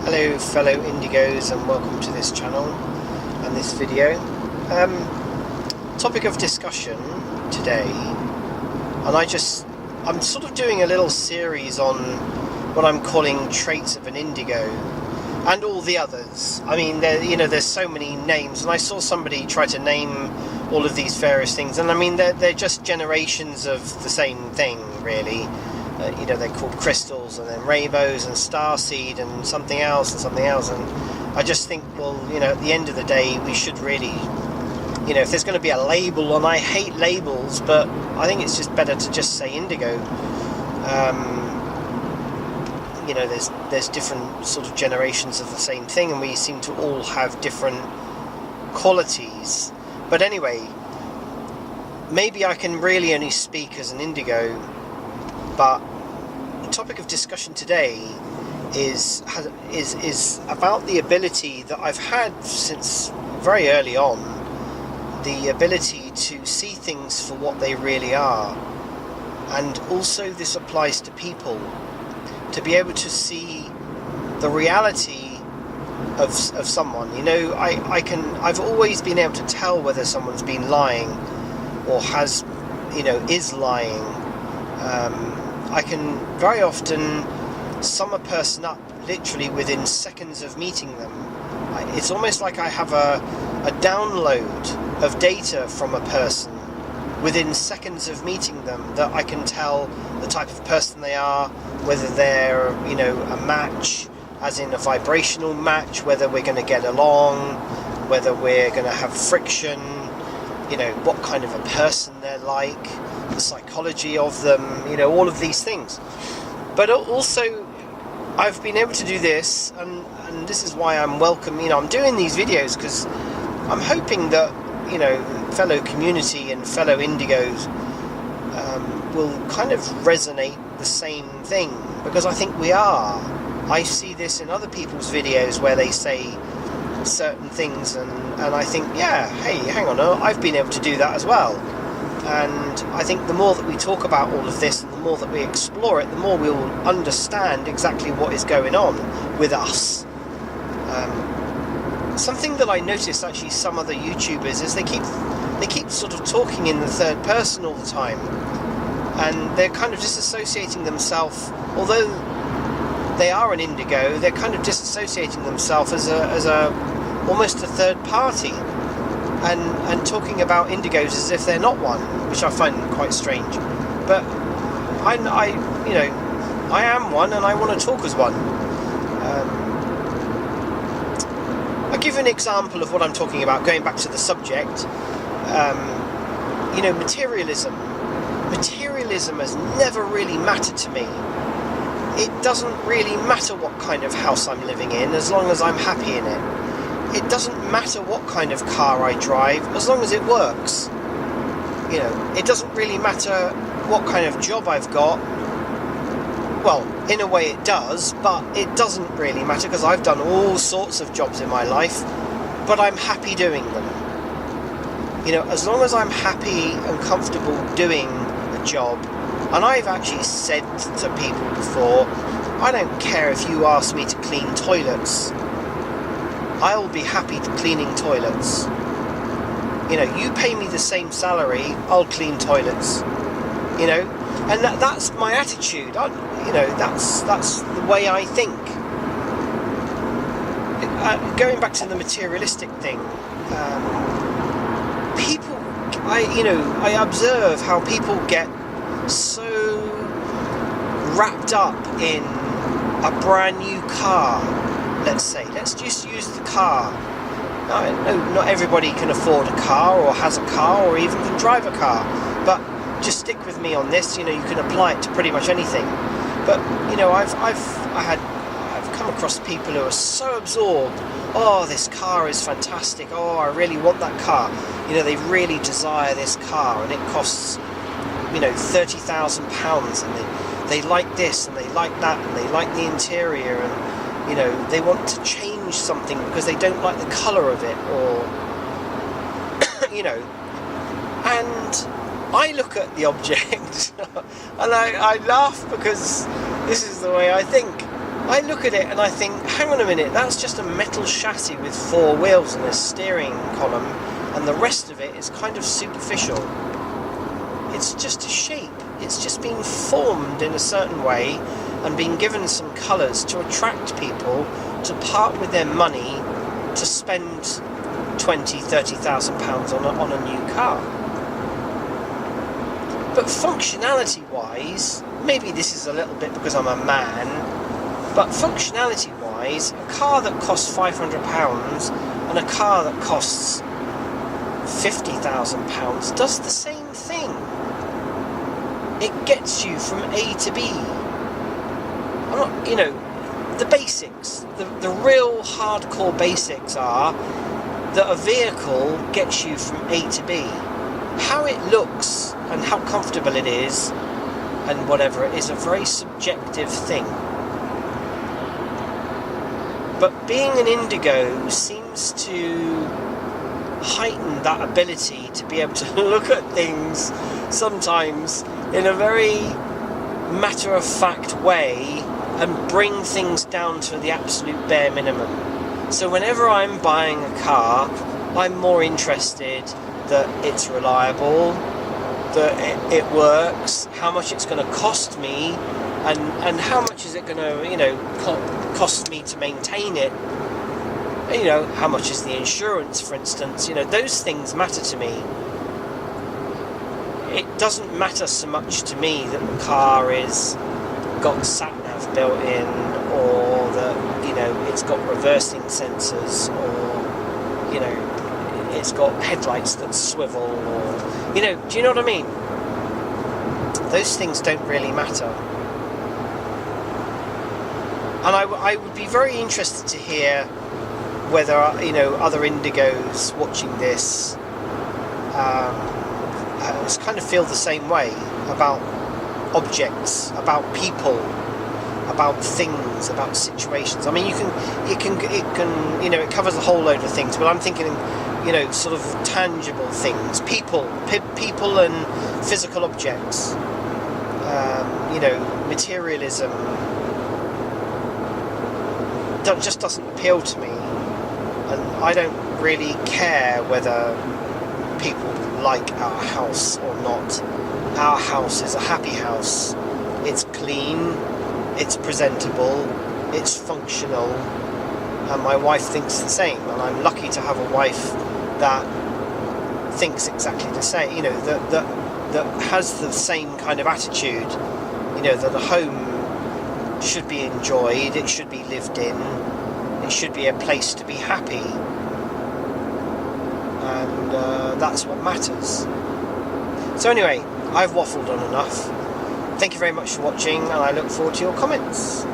Hello fellow Indigos, and welcome to this channel and this video. Topic of discussion today, and I'm sort of doing a little series on what I'm calling traits of an Indigo and all the others. I mean, there's so many names, and I saw somebody try to name all of these various things, and I mean they're just generations of the same thing, really. They're called crystals, and then rainbows, and starseed, and something else, and I just think, well, at the end of the day, we should really, if there's going to be a label, and I hate labels, but I think it's just better to just say Indigo. There's different sort of generations of the same thing, and we seem to all have different qualities. But anyway, maybe I can really only speak as an Indigo, but the topic of discussion today is about the ability that I've had since very early on, the ability to see things for what they really are. And also this applies to people, to be able to see the reality of someone. I've always been able to tell whether someone's been lying or is lying. I can very often sum a person up literally within seconds of meeting them. It's almost like I have a download of data from a person within seconds of meeting them, that I can tell the type of person they are, whether they're a match, as in a vibrational match, whether we're going to get along, whether we're going to have friction, what kind of a person they're like, the psychology of them, all of these things. But also, I've been able to do this, and this is why I'm welcome. I'm doing these videos because I'm hoping that fellow community and fellow Indigos will kind of resonate the same thing, because I think we are. I see this in other people's videos where they say certain things, and I think, yeah, hey, hang on, I've been able to do that as well. And I think the more that we talk about all of this, and the more that we explore it, the more we will understand exactly what is going on with us. Something that I noticed, actually, some other YouTubers, is they keep sort of talking in the third person all the time, and they're kind of disassociating themselves. Although they are an Indigo, they're kind of disassociating themselves as almost a third party, and talking about Indigos as if they're not one, which I find quite strange. But I am one, and I want to talk as one. I'll give you an example of what I'm talking about, going back to the subject. Materialism. Materialism has never really mattered to me. It doesn't really matter what kind of house I'm living in, as long as I'm happy in it. It doesn't matter what kind of car I drive, as long as it works. It doesn't really matter what kind of job I've got. Well, in a way it does, but it doesn't really matter, because I've done all sorts of jobs in my life, but I'm happy doing them. As long as I'm happy and comfortable doing a job. And I've actually said to people before, I don't care if you ask me to clean toilets. I'll be happy cleaning toilets. You pay me the same salary, I'll clean toilets. And that's my attitude. That's the way I think. Going back to the materialistic thing, people, I observe how people get so wrapped up in a brand new car. Let's just use the car. No, not everybody can afford a car, or has a car, or even can drive a car, but just stick with me on this. You can apply it to pretty much anything. But I've come across people who are so absorbed. Oh, this car is fantastic. Oh, I really want that car. They really desire this car, and it costs £30,000, and they like this, and they like that, and they like the interior, and they want to change something because they don't like the colour of it, or and I look at the object and I laugh, because this is the way I think. I look at it and I think, hang on a minute, that's just a metal chassis with 4 wheels and a steering column, and the rest of it is kind of superficial. It's just a shape. It's just been formed in a certain way and been given some colours to attract people to part with their money to spend £20,000-30,000 on a new car. But functionality-wise, maybe this is a little bit because I'm a man, but functionality-wise, a car that costs £500 and a car that costs £50,000 does the same thing. It gets you from A to B. I'm not, the basics, the real hardcore basics are that a vehicle gets you from A to B. How it looks and how comfortable it is and whatever is a very subjective thing. But being an indigo seems to heighten that ability to be able to look at things sometimes in a very matter-of-fact way and bring things down to the absolute bare minimum. So whenever I'm buying a car, I'm more interested that it's reliable, that it works, how much it's going to cost me, and how much is it going to, cost me to maintain it. How much is the insurance, for instance. Those things matter to me. It doesn't matter so much to me that the car is got sat-nav built in, or that it's got reversing sensors, or it's got headlights that swivel, or do you know what I mean? Those things don't really matter. And I would be very interested to hear whether other indigos watching this kind of feel the same way about objects, about people, about things, about situations. I mean, it covers a whole load of things, but I'm thinking, sort of tangible things, people and physical objects, materialism. That just doesn't appeal to me, and I don't really care whether people like our house or not. Our house is a happy house. It's clean, it's presentable, it's functional, and my wife thinks the same, and I'm lucky to have a wife that thinks exactly the same, that has the same kind of attitude, that a home should be enjoyed, it should be lived in, it should be a place to be happy, and that's what matters. So anyway, I've waffled on enough. Thank you very much for watching, and I look forward to your comments.